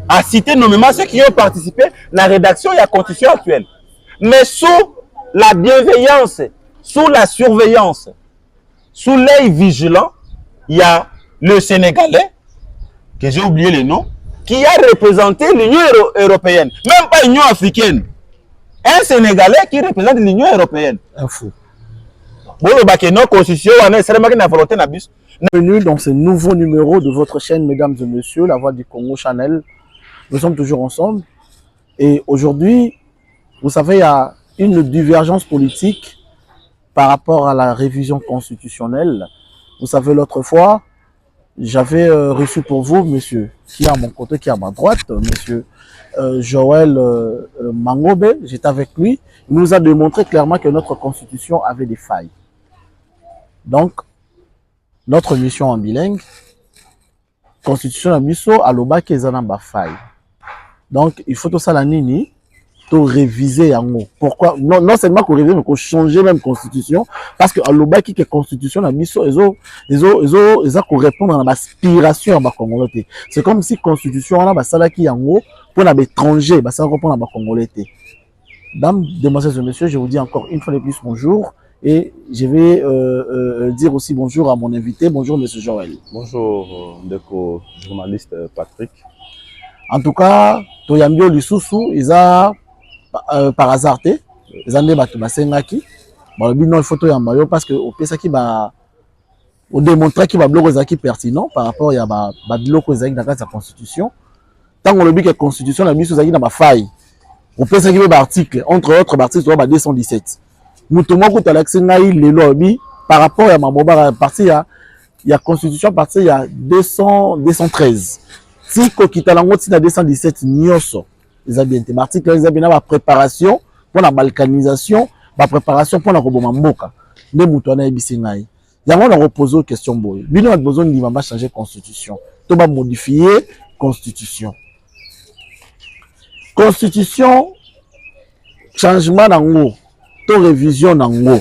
à citer nommément ceux qui ont participé à la rédaction de la constitution actuelle. Mais sous la bienveillance, sous la surveillance, sous l'œil vigilant, il y a le Sénégalais, que j'ai oublié le nom, qui a représenté l'Union européenne, même pas l'Union africaine. Un Sénégalais qui représente l'Union européenne. Un fou. Bienvenue dans ce nouveau numéro de votre chaîne, mesdames et messieurs, La Voix du Congo Channel. Nous sommes toujours ensemble. Et aujourd'hui, vous savez, il y a une divergence politique par rapport à la révision constitutionnelle. Vous savez, l'autre fois, j'avais reçu pour vous, monsieur, qui est à mon côté, qui est à ma droite, monsieur Joël Mangobe. J'étais avec lui. Il nous a démontré clairement que notre constitution avait des failles. Donc, notre mission en bilingue, constitution à miso aloba kezana faille. Donc, il faut tout ça la nini, tout réviser en haut. Pourquoi? Non seulement qu'on révise, mais qu'on change même constitution, parce que aloba qui est constitution à miso, ils ont qu'on répondre à l'aspiration à ma congolais. C'est comme si constitution on a basala qui en haut pour l'étranger, ça répond à ma congolais. Dames, demoiselles et messieurs, je vous dis encore une fois de plus bonjour. Et je vais dire aussi bonjour à mon invité. Bonjour, monsieur Joël. Bonjour, Ndeko, journaliste Patrick. En tout cas, Toyambio Lisusu, ils ont par hasard, ils ont dit non, il faut Toyambio parce que au PSA va démontrer qu'il va bloquer pertinent par rapport à bloquer dans la constitution. Tant qu'on le dit que la constitution, la mise dans ma faille. Au PSA qui va article, entre autres, l'article 217. Moutoumoko Talaxengaï le lobby par rapport à ma partie il y a constitution partie il y a 213. Si Kokitalango tina 217 nyoso ils ont bien l'article ils ont bien la préparation pour la balkanisation, la préparation pour la roboma mboka. Ne moutona ebisengaï. Yango on a reposé aux questions boy. Bino a besoin de va changer constitution. To va modifier constitution. Constitution changement en to révision nango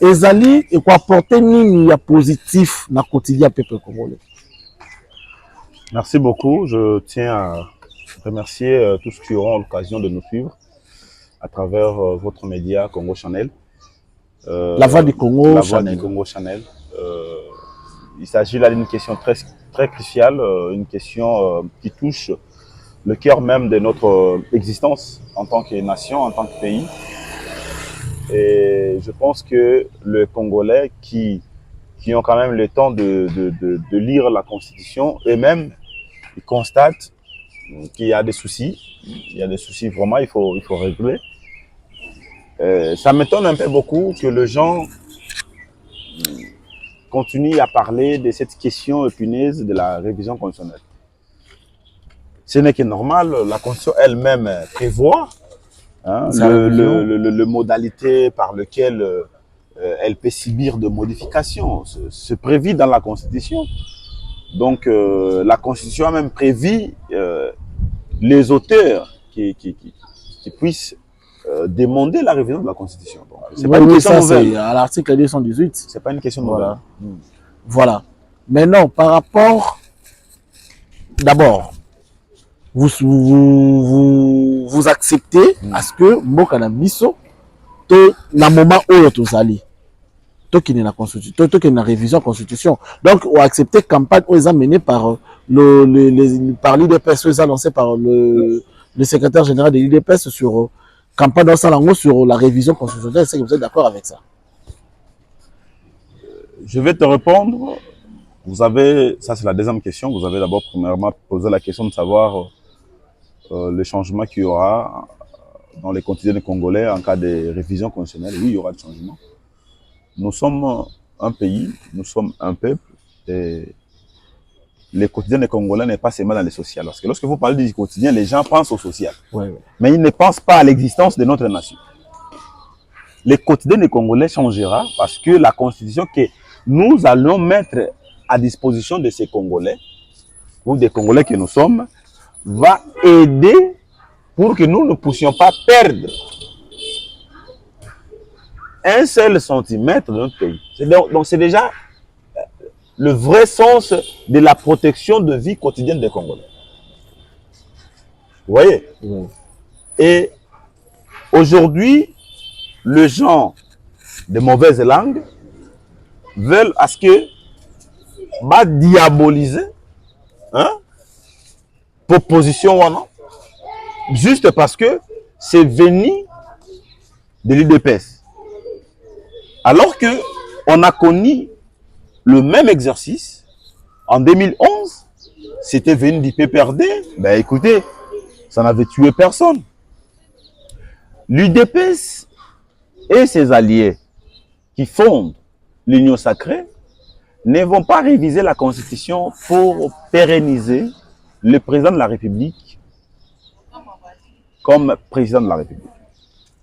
ezali et quoi porter nini ya positif na quotidien peuple congolais. Merci beaucoup. Je tiens à remercier tous ceux qui auront l'occasion de nous suivre à travers votre média Congo Channel. La Voix du Congo La Channel. Voix du Congo Channel. Il s'agit là d'une question très cruciale, une question qui touche le cœur même de notre existence en tant que nation, en tant que pays. Et je pense que les Congolais qui ont quand même le temps de lire la Constitution, eux-mêmes, ils constatent qu'il y a des soucis. Il y a des soucis vraiment, il faut régler. Ça m'étonne un peu beaucoup que les gens continuent à parler de cette question épineuse de la révision constitutionnelle. Ce n'est que normal, la Constitution elle-même prévoit le modalité par lequel elle peut subir de modifications. C'est prévu dans la Constitution. Donc, la Constitution a même prévu les auteurs qui puissent demander la révision de la Constitution. C'est pas une question nouvelle. À l'article 218. C'est pas une question nouvelle. Voilà. Maintenant, par rapport, d'abord, vous acceptez à ce que mboka na biso to na moment où tozali to qui na constitution to qui na révision constitution donc on accepté campagne où ils ont mené par par l'IDPS lancé par le secrétaire général de l'IDPS sur campagne dans Salango sur la révision constitutionnelle. Est-ce que vous êtes d'accord avec ça? Je vais te répondre. Vous avez, ça c'est la deuxième question, vous avez d'abord premièrement posé la question de savoir le changement qu'il y aura dans les quotidiens congolais en cas de révision constitutionnelle. Oui, il y aura des changements. Nous sommes un pays, nous sommes un peuple, et les quotidiens des Congolais n'est pas seulement dans les social. Parce que lorsque vous parlez du quotidien, les gens pensent au social. Ouais. Mais ils ne pensent pas à l'existence de notre nation. Les quotidiens des Congolais changera parce que la constitution que nous allons mettre à disposition de ces Congolais, ou des Congolais que nous sommes, va aider pour que nous ne puissions pas perdre un seul centimètre de notre pays. Donc c'est déjà le vrai sens de la protection de vie quotidienne des Congolais. Vous voyez? Oui. Et aujourd'hui, les gens de mauvaise langue veulent à ce que va diaboliser proposition ou non, juste parce que c'est venu de l'UDPS. Alors que on a connu le même exercice en 2011, c'était venu du PPRD. Ben écoutez, ça n'avait tué personne. L'UDPS et ses alliés qui fondent l'Union sacrée ne vont pas réviser la Constitution pour pérenniser le président de la République comme président de la République,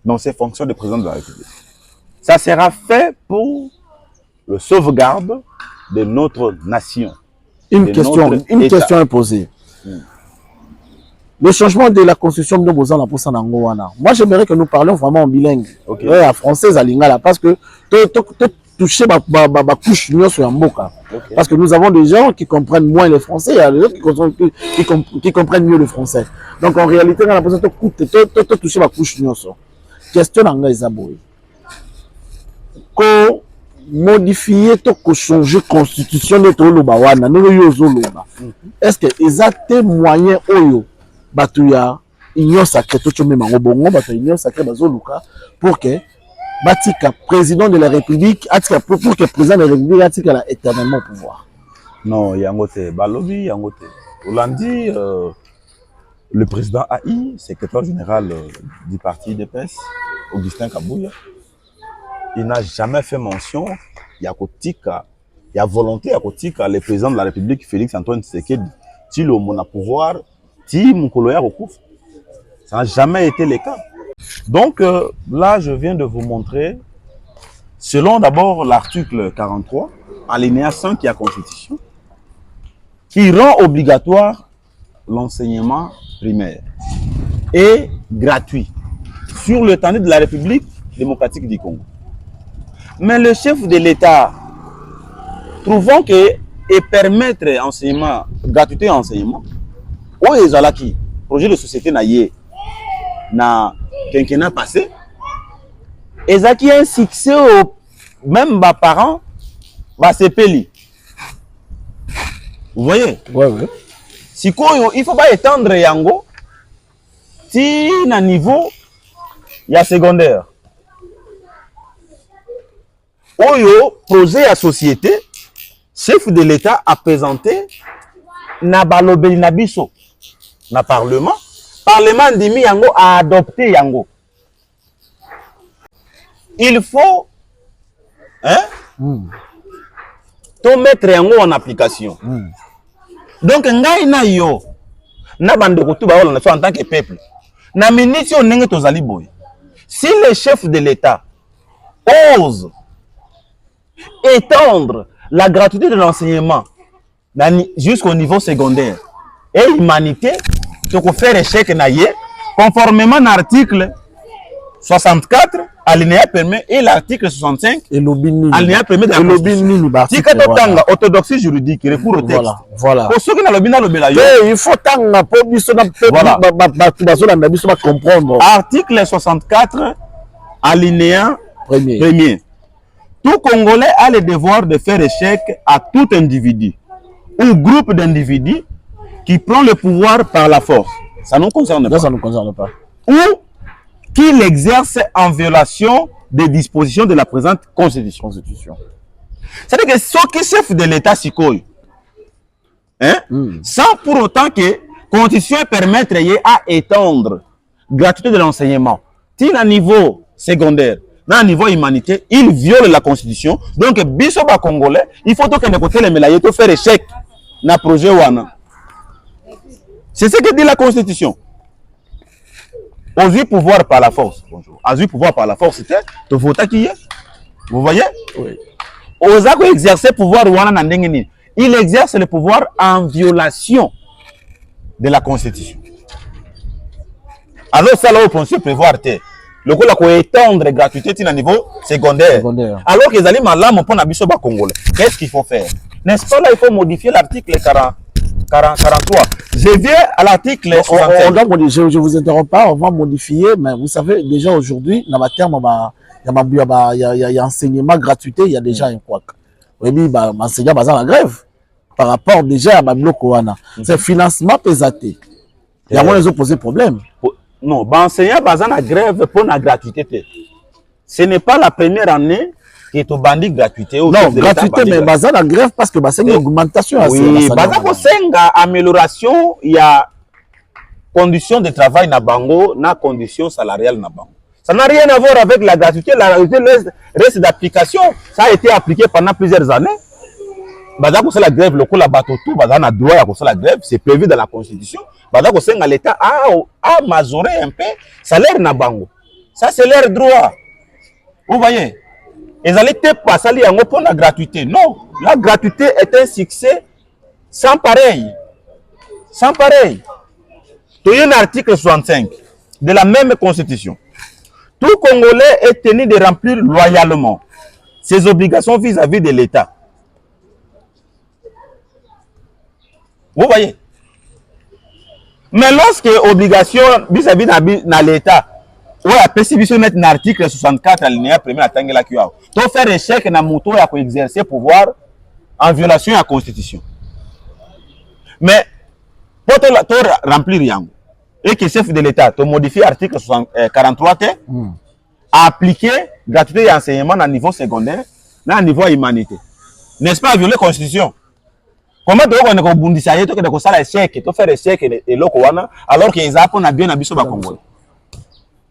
dans ses fonctions de président de la République. Ça sera fait pour le sauvegarde de notre nation. Une question est posée. Le changement de la constitution de Bozan pour Sanangoana. Moi, j'aimerais que nous parlions vraiment en bilingue. Okay. Ouais, en français, à Lingala, parce que toucher ma couche sur Mboka. Okay. Parce que nous avons des gens qui comprennent moins le français, il y a des autres qui comprennent mieux le français. Donc, en réalité, on a besoin de toucher ma couche sur. Question d'Anga Isaboui. Quand modifier, to changer constitution de Tolobawana, est-ce que les actes moyens oyo batuya union sacrée to chome mango bongo batuya union sacrée bazoluka pour que batika président de la République atika pour que président de la République atika la éternellement au pouvoir? Non, yangote balobi yangote. Hollandi le président AI, secrétaire général du parti UDPS, Augustin Kabouya, il n'a jamais fait mention, il y a volonté, le président de la République, Félix Antoine Tshisekedi, si le mon pouvoir, si mon coloyer recouvre. Ça n'a jamais été le cas. Donc là, je viens de vous montrer, selon d'abord l'article 43, alinéa 5 de la Constitution, qui rend obligatoire l'enseignement primaire et gratuit sur l'étendue de la République démocratique du Congo. Mais le chef de l'État, trouvant que et permettre enseignement, gratuité enseignement, où est Zalaki, projet de société naïe, na quinquennat passé, et Zaki a un succès au même bas parents, bah c'est peli. Vous voyez? Ouais. Si il faut pas étendre Yango, si na niveau, il y a secondaire. Oyo, projet à société, chef de l'État a présenté na balobeli na biso na parlement ndimi yango a adopté yango. Il faut to mettre yango en application. Donc ngai na yo na bandeko tu ba na en tant que peuple na minute on ndenge tozali boy. Si le chef de l'État ose étendre la gratuité de l'enseignement jusqu'au niveau secondaire et humanité, tu peux faire échec naïe conformément à l'article 64 alinéa permet et l'article 65 alinéa permet de la Constitution. Orthodoxie juridique, recours au texte. Voilà. Pour ceux qui n'ont pas le il faut comprendre. Article 64 alinéa premier. Tout Congolais a le devoir de faire échec à tout individu ou groupe d'individus qui prend le pouvoir par la force. Ça ne nous concerne pas. Ça ne nous concerne pas. Ou qui l'exerce en violation des dispositions de la présente Constitution. C'est-à-dire que ceux qui chef de l'État sikoy, sans pour autant que la Constitution permette à étendre gratuité de l'enseignement, si à niveau secondaire, à niveau humanité, il viole la Constitution. Donc, bisoba congolais, il faut que nous côté les mélaillés pour faire échec dans le projet Wana. C'est ce que dit la Constitution. Oser pouvoir par la force. Bonjour. Oser pouvoir par la force, c'était de voter qui est. Vous voyez? Oui. Oser exercer pouvoir Wana Nandengeni. Il exerce le pouvoir en violation de la Constitution. Alors, ça là, on peut prévoir. Le coup là qu'on étendre la gratuité à niveau secondaire. Alors que les aliments là mon point d'habitude congolais. Qu'est-ce qu'il faut faire? N'est-ce pas là il faut modifier l'article 43. Je viens à l'article 65. Je vous interromps pas, on va modifier, mais vous savez, déjà aujourd'hui, dans ma terme, il y a enseignement gratuité, il y a déjà un couac. Oui, mais l'enseignant va la grève par rapport déjà à ma bloc. C'est financement pesaté. Il y a moins de poser problème. Non, l'enseignant va la grève pour la gratuité. Ce n'est pas la première année qui est au bandit gratuité. Non, gratuité, mais baza la grève parce que c'est une augmentation. Oui, baza ko senga amélioration, il y a conditions de travail na bango, na conditions salariales na bango. Ça n'a rien à voir avec la gratuité. La gratuité reste d'application. Ça a été appliqué pendant plusieurs années. Baza ko la grève, le coup la bateau tout, baza na droit à la grève, c'est prévu dans la Constitution. Baza ko senga l'État a majoré un peu salaire na bango. Ça c'est leur droit. Vous voyez? Ils allaient te passer pour la gratuité. Non, la gratuité est un succès sans pareil. Sans pareil. Il y a un article 65 de la même Constitution. Tout Congolais est tenu de remplir loyalement ses obligations vis-à-vis de l'État. Vous voyez? Mais lorsque obligation vis-à-vis de l'État, oui, la mettre un article 64 alinéa 1er à Tangela Kiao. Tu faire échec na moto à exercer pouvoir en violation de la Constitution. Mais pour te remplir yango et que chef de l'État tu modifier l'article 43 à appliquer gratuité d'enseignement à niveau secondaire, à niveau humanité. N'est-ce pas violer la Constitution? Comment tu vas faire bundisa yeto que de ça échec, tu faire échec et loko wana alors que les apons na bien abisso ba Congo.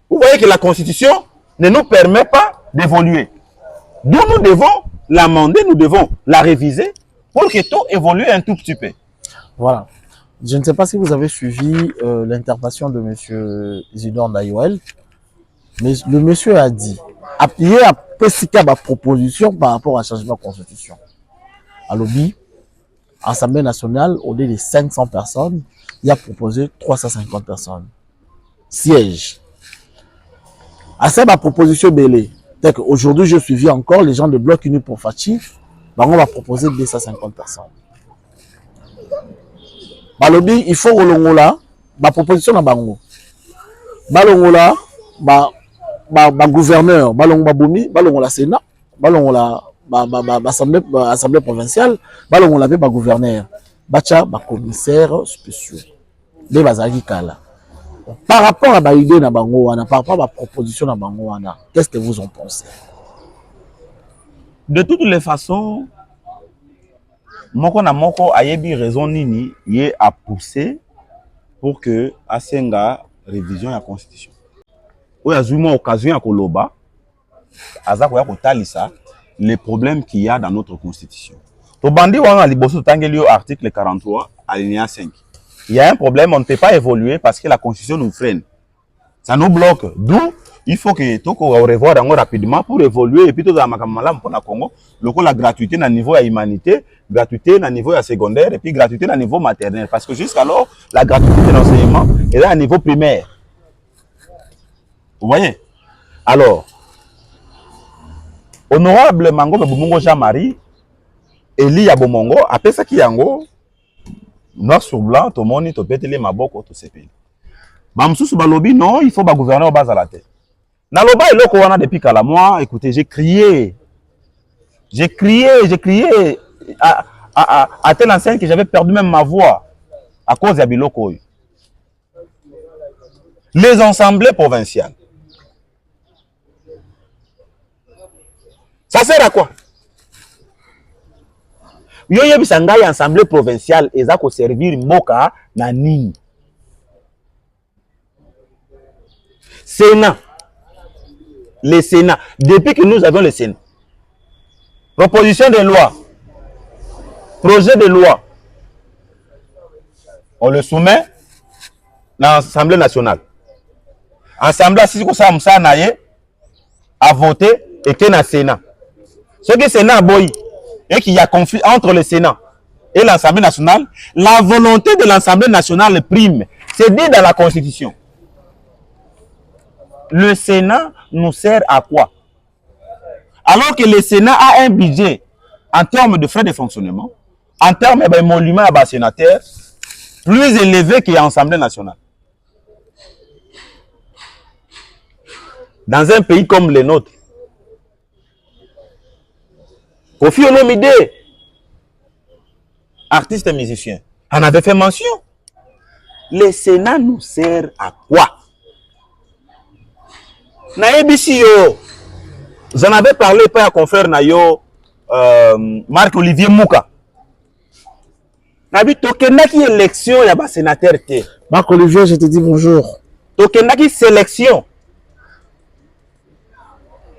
Vous voyez que la Constitution ne nous permet pas d'évoluer. Donc nous devons l'amender, nous devons la réviser pour que tout évolue un tout petit peu. Voilà. Je ne sais pas si vous avez suivi l'intervention de M. Isidore Ndayoel, mais le monsieur a dit, appuyer à PCK ma proposition par rapport à changement de constitution. À l'OBI, Assemblée nationale, au lieu de 500 personnes, il a proposé 350 personnes. Siège. À ça, ma proposition belée. Aujourd'hui, je suivis encore les gens de Bloc Uni pour Fachi. On va proposer 250 personnes. Balobi, il faut que ma proposition na bango. Balongola, ba gouverneur, balongola bomi, balongola sénat, balongola assemblée provinciale, balongola ba gouverneur, bacha ba commissaire spéciaux. Les bazaki kala. Par rapport à l'idée na bango wana, par rapport à la proposition na bango wana, qu'est-ce que vous en pensez? De toutes les façons, moko na moko ayebi raison nini yé a poussé pour que asenga révision ya constitution. Oya zuma occasion ya koloba azako ya kotalisa les problèmes qu'il y a dans notre constitution. To bandi wana liboso tangeli yo article 43 alinéa 5. Il y a un problème, on ne peut pas évoluer parce que la Constitution nous freine. Ça nous bloque. D'où il faut que tout qu'on revoie rapidement pour évoluer et puis tout dans le Congo, la gratuité à niveau de l'humanité, gratuité à niveau secondaire et puis gratuité à niveau maternel. Parce que jusqu'alors, la gratuité de l'enseignement est à niveau primaire. Vous voyez? Alors, honorable Mango Bomongo Jean-Marie, Eli Yabomongo, après ça qui yango, noir sur blanc, tout le monde, tout le monde, maboko, tout ce pays. Mamsous balobi, non, il faut que le gouverneur base à la tête. Naloba et loko wana depuis kala moi, écoutez, j'ai crié à telle enseigne que j'avais perdu même ma voix à cause de biloko. Les assemblées provinciales. Ça sert à quoi? Yo yebisanga ya assemblée provinciale eza ko servir moka na nini? Sénat. Le Sénat. Depuis que nous avons le Sénat. Proposition de loi. Projet de loi. On le soumet dans l'Assemblée nationale. Assemblée si ça a voté et que na Sénat. Ce que le Sénat boy et qu'il y a conflit entre le Sénat et l'Assemblée nationale, la volonté de l'Assemblée nationale prime. C'est dit dans la Constitution. Le Sénat nous sert à quoi? Alors que le Sénat a un budget en termes de frais de fonctionnement, en termes d'émolument à bas sénateurs, plus élevé que l'Assemblée nationale. Dans un pays comme le nôtre. Kofi Olomide, artiste et musicien, en avait fait mention. Le Sénat nous sert à quoi? Naebisi yo, j'en avais parlé par un confrère Nayo, Marc-Olivier Mouka. Nabi tokenaki élection ya ba sénateur te. Marc-Olivier, je te dis bonjour. Tokenaki sélection.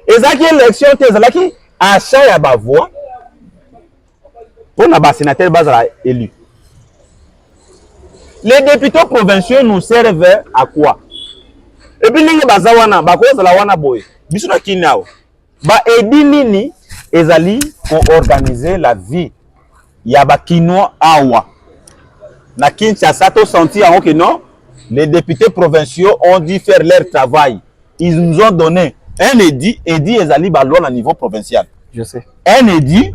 Ezaki élection te, ezalaki achat ya ba voix. Pour na ba sénateur bazala élu. Les députés provinciaux nous servent à quoi? Et puis les bazawana, ba cause la wana boy. Biso na kinao. Ba edi nini ezali pour organiser la vie. Ya ba kinois awa. Na Kinshasa to senti en que non, les députés provinciaux ont dû faire leur travail. Ils nous ont donné un édit ezali ba loi na niveau provincial. Je sais. Un édit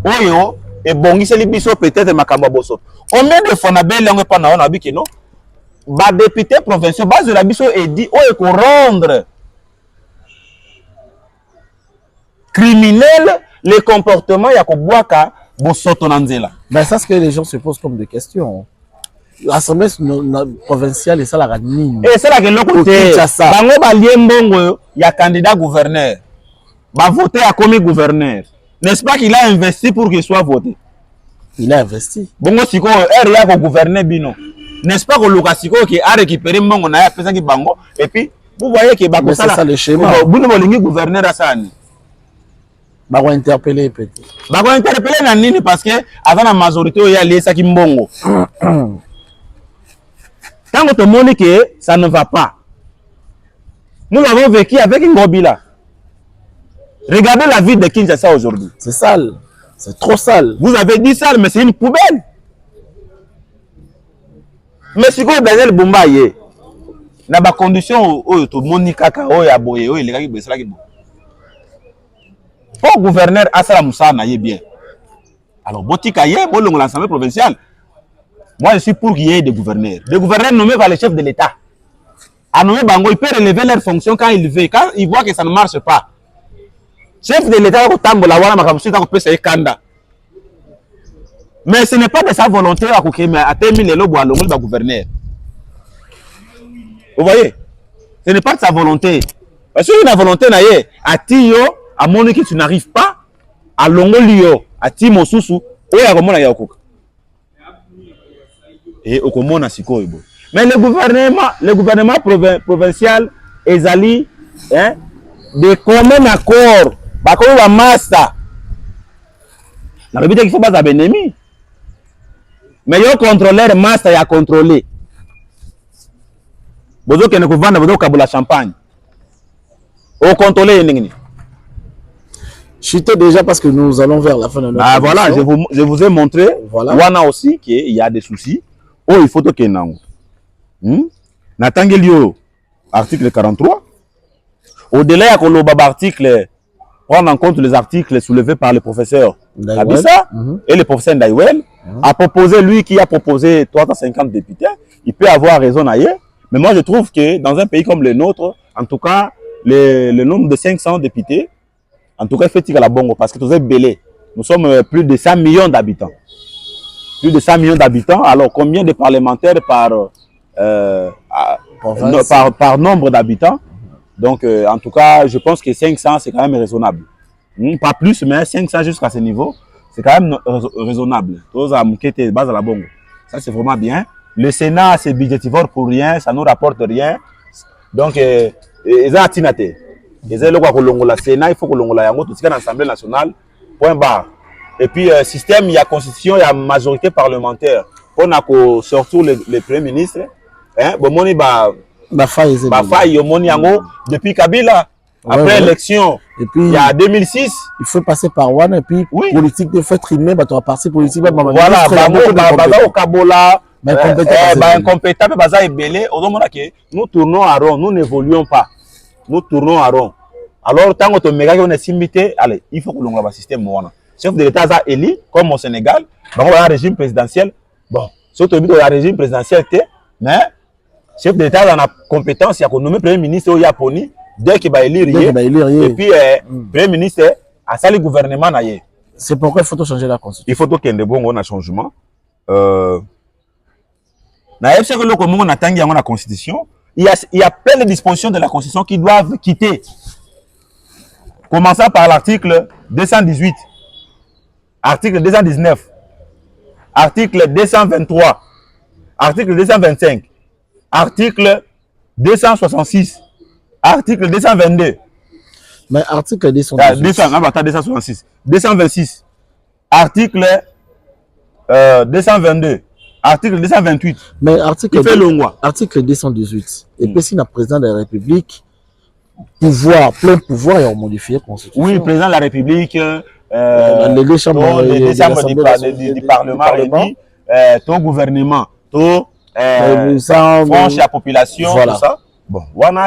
oyo et bongiseli biso peut-être makambo boso. Combien de fois na belle langue pas na bi que non? Ba député provinciaux base de la biso édit oyo ko rendre criminel les comportements ya ko boaka bosoto na nzela. Ben ça, c'est que les gens se posent comme des questions. L'Assemblée provinciale et ça la ranine. Et c'est là que l'autre côté, bango balie mbongo ya candidat gouverneur. Ba voter à comme gouverneur. N'est-ce pas qu'il a investi pour qu'il soit voté? Il a investi. Bongo siko RIA ko gouverner bino. N'est-ce pas que Lucas siko qui a récupéré mbongo na ya pesa ki bango et puis vous voyez que bako ça c'est le schéma. Bino molingi gouverneur asani. Bako interpeller peut-être. Bako interpeller na nini parce que avant la majorité o ya liesa ki mbongo. Tant que tout le monde dit que ça ne va pas. Nous avons vécu avec Ngobila. Regardez la vie de Kinshasa aujourd'hui. C'est sale. C'est trop sale. Vous avez dit sale, mais c'est une poubelle. Mais si vous avez le bombaye, dans la condition où tout le monde dit kaka, où il y a boye, où il y a qui est bon. Pour gouverneur Assala Moussa n'aille bien. Alors, Botikaye, bon l'Assemblée provinciale. Moi, je suis pour qu'il y ait des gouverneurs. Des gouverneurs nommés par le chef de l'État. À nommer Bango, ils peuvent relever leur fonction quand ils veulent. Quand ils voient que ça ne marche pas. Chef de l'État, mais ce n'est pas de sa volonté à terminer le gouverneur. Vous voyez? Ce n'est pas de sa volonté. Parce qu'il y a une volonté, à Tiyo, à mon que tu n'arrives pas, à Longolio, à Timo Soussou, ou à Romona Yaokouk. Et au Komona Sikoibo. Mais le gouvernement provincial est allé de commun accord. Parce que la master. La vérité qu'il faut pas avoir ennemi. Mais il y a un contrôleur master et à contrôler. Vous avez que vous vendez, vous avez la champagne. Au contrôler. Chutez déjà parce que nous allons vers la fin de notre voilà, je vous ai montré. Voilà. On a aussi qu'il y a des soucis. Oh, il faut que nous. Natangelio, article 43. Au-delà, il y a un article. Prendre en compte les articles soulevés par le professeur Abissa et le professeur Ndaïwel, a proposé, lui qui a proposé 350 députés, il peut avoir raison ailleurs, mais moi je trouve que dans un pays comme le nôtre, en tout cas, le nombre de 500 députés, en tout cas, fait à la bongo, parce que nous sommes belés. Nous sommes plus de 100 millions d'habitants. Plus de 100 millions d'habitants, alors combien de parlementaires par nombre d'habitants? Donc, en tout cas, je pense que 500, c'est quand même raisonnable. Pas plus, mais 500 jusqu'à ce niveau, c'est quand même raisonnable. Ça, c'est vraiment bien. Le Sénat, c'est budgétivore pour rien, ça ne nous rapporte rien. Donc, ils ont atteint. Ils ont le Sénat, il faut que l'on ait l'Assemblée nationale. Point barre. Et puis, système, il y a constitution, il y a majorité parlementaire. On a surtout le Premier ministre. Depuis Kabila, après l'élection, et puis, il y a 2006. Il faut passer par One et puis politique de fait trimer, tu as parti politique. Voilà, au Kabola, incompétent, nous tournons à rond, nous n'évoluons pas. Nous tournons à rond. Alors, tant que on est simité, allez, il faut que l'on ait un système. Chef de l'État a élu, comme au Sénégal, dans un régime présidentiel. Bon, surtout le régime présidentiel, mais chef d'État a la compétence, il a nommé Premier ministre au Japon, dès qu'il va élire, et puis Premier ministre a sali gouvernement. C'est pourquoi il faut changer la constitution. Il faut qu'il y ait un changement. La constitution, il y a plein de dispositions de la constitution qui doivent quitter. Commençant par l'article 218, article 219, article 223, article 225, article 266, article 222. Mais article 266, 226, article 222, article 228. Mais article, article 218. Et puis si le président de la République pouvoir, plein pouvoir et on modifie la constitution. Oui, le président de la République, les deux chambres du Parlement réunis, ton gouvernement, ton franche la population, voilà. Tout ça. Bon,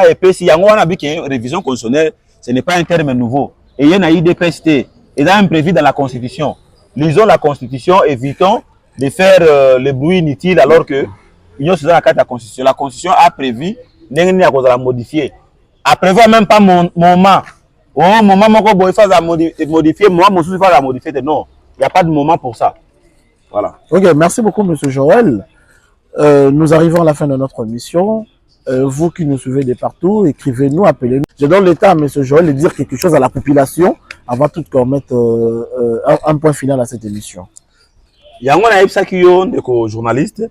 et puis si y a une révision constitutionnelle, ce n'est pas un terme nouveau. Et il y a une IDPST, ils ont prévu dans la Constitution. Lisons la Constitution, évitons de faire le bruit inutile alors que l'Union dans la carte de la Constitution. La Constitution a prévu de la modifier. À prévoir même pas mon moment. Oh, moment, il faut la modifier. Moi, mon souci, il faut la modifier. Non, il n'y a pas de moment pour ça. Voilà. Ok, merci beaucoup, M. Joël. Nous arrivons à la fin de notre mission. Vous qui nous suivez de partout, écrivez-nous, appelez-nous. Je donne le temps à M. Joël de dire quelque chose à la population avant tout qu'on mette un point final à cette émission. Il y a un journaliste.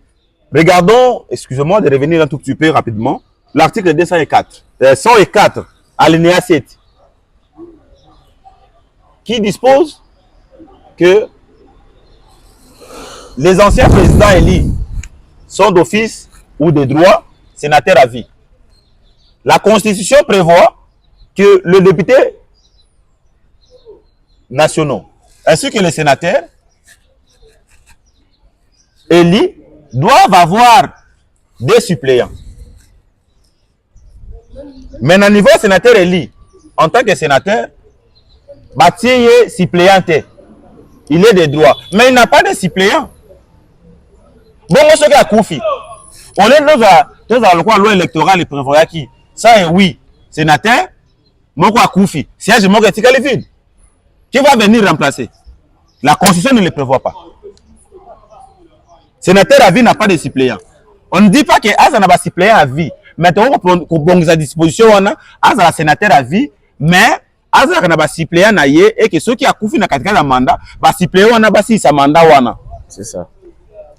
Regardons, excusez-moi de revenir un tout petit peu rapidement, l'article 204, 104, alinéa 7, qui dispose que les anciens présidents élus sont d'office ou de droit sénateurs à vie. La Constitution prévoit que le député nationaux ainsi que les sénateurs élus doivent avoir des suppléants. Mais à niveau sénateur élu, en tant que sénateur, Bati est suppléant. Il est de droit. Mais il n'a pas de suppléant. Bon, moi, ce qui a Koufi. On est dans la loi électorale, il prévoit qui? Ça est oui. Sénateur, moi, quoi, Koufi. Siège, moi, qui est vide. Qui va venir remplacer? La Constitution ne le prévoit pas. Sénateur à vie n'a pas de suppléant. On ne dit pas que Asa n'a pas de suppléant à vie. Maintenant, on prend à disposition, on a Asa sénateur à vie, mais Asa n'a pas de suppléant à y et que ceux qui a Koufi n'a qu'à mandat, bah suppléant on a pas si sa mandat wana. C'est ça.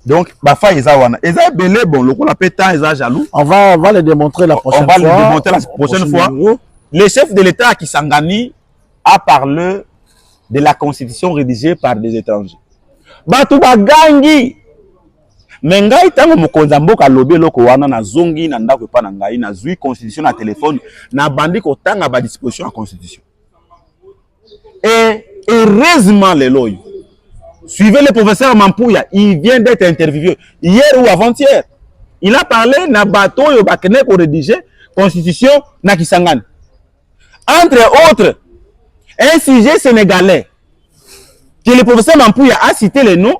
Donc, bah fa ils wana. Ils ont belé bon, le coup la pétant ils ont jaloux. On va le démontrer la prochaine fois. On va le démontrer la prochaine fois. Le chef de l'État qui Kisangani a parlé de la constitution rédigée par des étrangers. Batu bagangi. Mais ngai tango mokonza mboka lobe loko wana na zongi na ndako pa na ngai na zui constitution na téléphone na bandi ko tanga ba disposition à constitution. Et heureusement les lois. Suivez le professeur Mampouya, il vient d'être interviewé hier ou avant-hier. Il a parlé na bateau yo bakene ko rédiger constitution na Kisangani. Entre autres, un sujet sénégalais que le professeur Mampouya a cité les noms.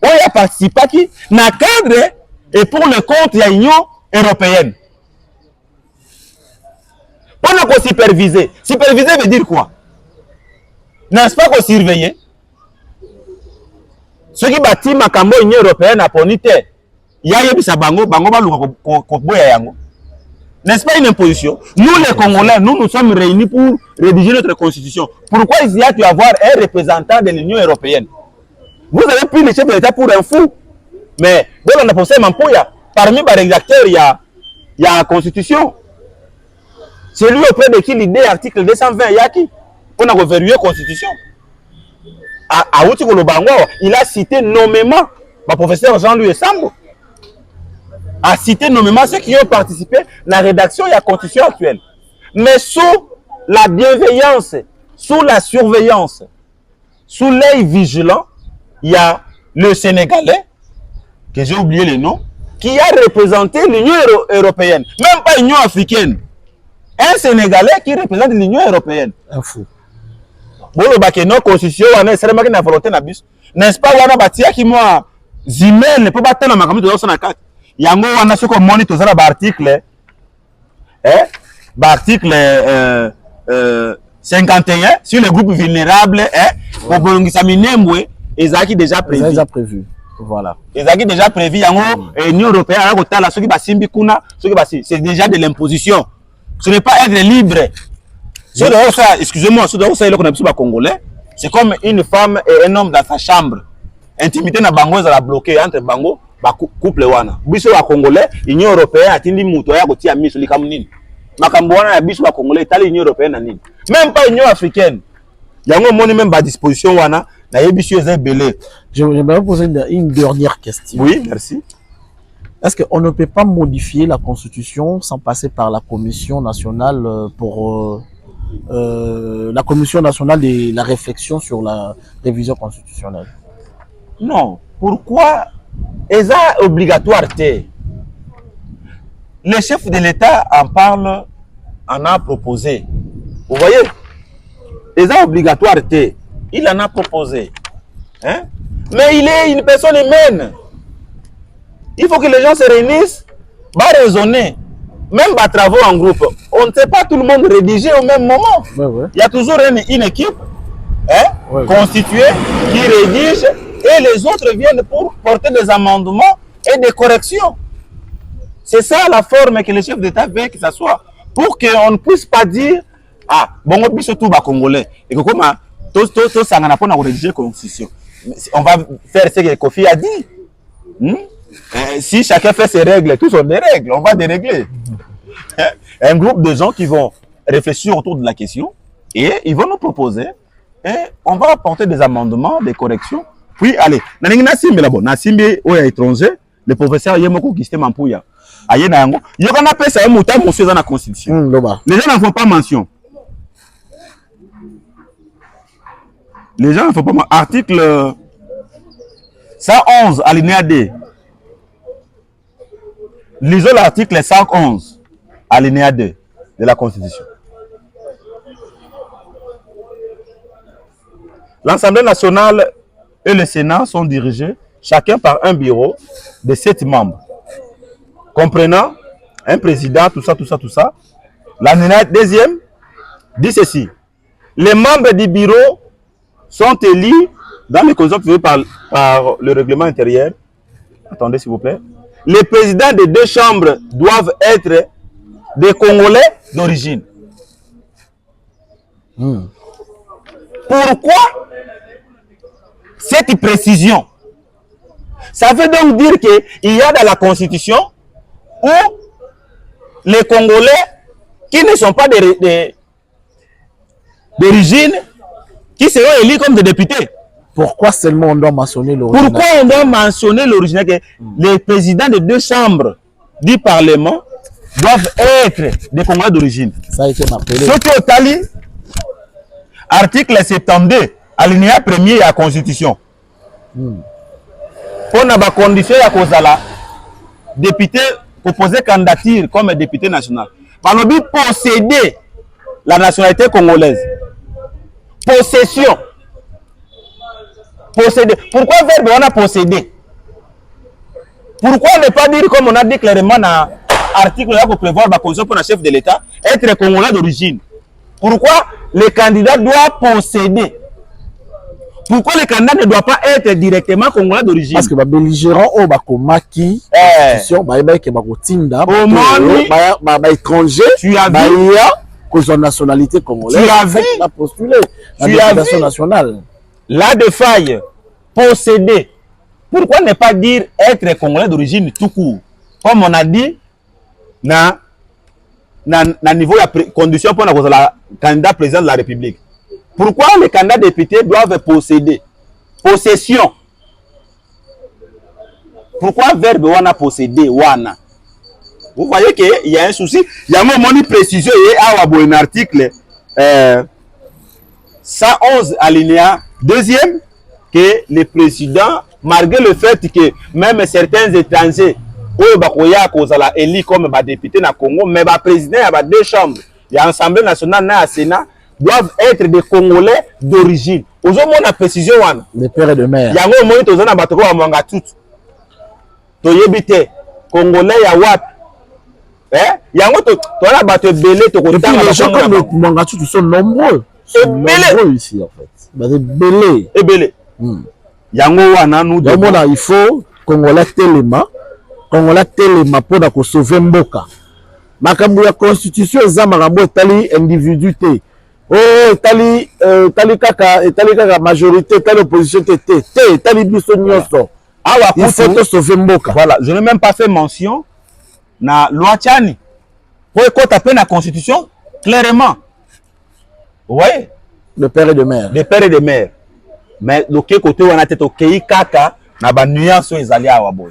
On y a participé qui n'a cadre et pour le compte de l'Union européenne. On a qu'à superviser. Superviser veut dire quoi? N'est-ce pas qu'on surveille? Ceux qui bâtissent ma cambo Union européenne à Ponite, il y a des bango yango. N'est-ce pas une imposition? Nous les Congolais, nous sommes réunis pour rédiger notre constitution. Pourquoi il y a dû avoir un représentant de l'Union européenne? Vous avez pris le chef de l'État pour un fou. Mais dans la procès Mampouya, parmi les rédacteurs, il y a la Constitution. C'est lui auprès de qui l'idée, article 220, il y a qui? On a reverrouillé la Constitution. À Outikolobango, il a cité nommément le professeur Jean-Louis Sambo. A cité nommément ceux qui ont participé à la rédaction de la Constitution actuelle. Mais sous la bienveillance, sous la surveillance, sous l'œil vigilant, il y a le Sénégalais, que j'ai oublié le nom, qui a représenté l'Union européenne, même pas l'Union africaine. Un Sénégalais qui représente l'Union européenne. Un fou. Bon, le bac nos constitutions, on a volonté na bus. N'est-ce pas, on a bâti qui moi Zimel ne peut pas tenir ma caméra de la carte. Yango on a ce qu'on monite aux articles, article 51 sur les groupes vulnérables, pour Bolongisa Minembwe, ils déjà prévu. Déjà prévu. Voilà. Ils ont déjà prévu. Yango l'Union européenne a côté là, ceux qui basimbi kuna, ceux qui basi, c'est déjà de l'imposition. Ce n'est pas être libre. Ceux de ça, excusez-moi, ceux de ça, qu'on a besoin de Congolais, c'est comme une femme et un homme dans sa chambre. Intimité na bango za la bloquer entre bango ba couple wana. Biso wa Congolais, Union européenne atindi muto ya kotia miso likamu nini. Makambo wana ya biso wa Congolais tali Union européenne na nini. Même pas Union africaine. Yango moni même ba disposition wana na yebisio za belé. J'aimerais poser une dernière question. Oui, merci. Est-ce qu'on ne peut pas modifier la Constitution sans passer par la Commission nationale pour la Commission nationale de la réflexion sur la révision constitutionnelle? Non. Pourquoi est-ce obligatoire? Le chef de l'État en parle, en a proposé. Vous voyez? Est-ce obligatoire? Il en a proposé. Hein? Mais il est une personne humaine. Il faut que les gens se réunissent, va raisonner. Même par travaux en groupe. On ne sait pas tout le monde rédiger au même moment. Ouais, ouais. Il y a toujours une équipe Ouais, constituée qui rédige et les autres viennent pour porter des amendements et des corrections. C'est ça la forme que le chef d'État veut que ça soit. Pour qu'on ne puisse pas dire ah, bon, on peut tout bas congolais. Et que comme tout ça n'a pas rédigé la constitution. On va faire ce que Kofi a dit. Si chacun fait ses règles, tous ont des règles, on va dérégler. Un groupe de gens qui vont réfléchir autour de la question et ils vont nous proposer et on va apporter des amendements, des corrections. Puis, allez, le professeur Yemoko Kiste Mampouya, il y a un appel à un dans la Constitution. Les gens n'en font pas mention. Les gens ne font pas mention. Article 111, alinéa D. Lisons l'article 111, alinéa 2 de la Constitution. L'Assemblée nationale et le Sénat sont dirigés chacun par un bureau de 7 membres, comprenant un président, tout ça. L'alinéa deuxième dit ceci. Les membres du bureau sont élus dans les conditions prévues par le règlement intérieur. Attendez s'il vous plaît. Les présidents des deux chambres doivent être des Congolais d'origine. Pourquoi cette précision? Ça veut donc dire qu'il y a dans la Constitution où les Congolais qui ne sont pas d'origine, qui seront élus comme des députés. Pourquoi seulement on doit mentionner l'origine? Pourquoi on doit mentionner l'origine? Que les présidents des deux chambres du Parlement doivent être des Congolais d'origine. Ça a été rappelé. Ce qui est au Tali, article 72, alinéa 1er de la Constitution. Pour la condition de la député proposer candidature comme député national. Par le but posséder la nationalité congolaise. Possession. Posséder. Pourquoi verbe on a possédé? Pourquoi ne pas dire comme on a dit clairement dans l'article là pour prévoir la condition pour le chef de l'État être congolais d'origine? Pourquoi le candidat doit posséder? Pourquoi le candidat ne doit pas être directement congolais d'origine? Parce que les belligérants ont bakomaki constitution que bakotinda étranger tu as vu que nationalité congolaise. Tu as vu la postulé tu la as députation vu nationale. Là de faille posséder. Pourquoi ne pas dire être congolais d'origine tout court? Comme on a dit na niveau de condition pour la candidat président de la République. Pourquoi les candidats députés doivent posséder? Possession. Pourquoi verbe wana posséder wana? Vous voyez qu'il y a un souci. Il y a un moment de précision. Il y a un article 111 alinéa deuxième que le président, malgré le fait que même certains étrangers élis comme député na Congo, mais le président il y a deux chambres, il y a l'Assemblée nationale et le Sénat, doivent être des Congolais d'origine. Aujourd'hui, on a précision. Les pères et de mères. Il y a un moment où on a battu tout. toyebi te congolais ya wapi yango toza bato ebele tokotanga les gens comme Mangachou sont nombreux. Nombreux ici en fait. Belé. Ebele. Yango wana nous il faut congolais telema pour na ko sauver mboka. Makambo ya constitution eza makambo etali individu te. Oh etali kaka majorité etali opposition te etali biso nyonso. Il faut te sauver mboka. Voilà, je n'ai même pas fait mention na loi Tchani. Pour écouter la constitution clairement. Vous voyez? Le père et de mère. Le père et de mère. Mais le côté où on a été au Kei Kaka, na ba nuance aux alliés à Waboy.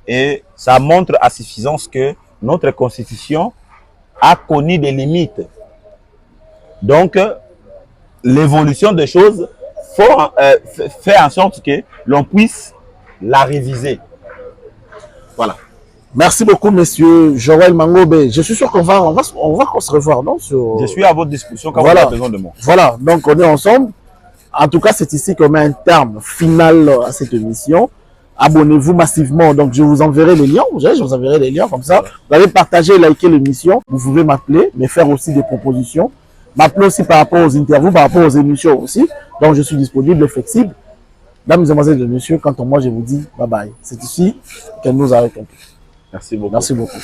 Et ça montre à suffisance que notre constitution a connu des limites. Donc, l'évolution des choses fait en sorte que l'on puisse la réviser. Voilà. Merci beaucoup, monsieur Joël Mangobe. Je suis sûr qu'on va se revoir, non? Je suis à votre disposition quand voilà. vous avez besoin de moi. Voilà, donc on est ensemble. En tout cas, c'est ici qu'on met un terme final à cette émission. Abonnez-vous massivement. Donc, je vous enverrai les liens. Je vous enverrai les liens comme ça. Vous allez partager, liker l'émission. Vous pouvez m'appeler, mais faire aussi des propositions. M'appeler aussi par rapport aux interviews, par rapport aux émissions aussi. Donc, je suis disponible et flexible. Mesdames et messieurs et messieurs, quant à moi, je vous dis bye bye. C'est ici qu'elle nous a répondu. Merci beaucoup. Merci beaucoup.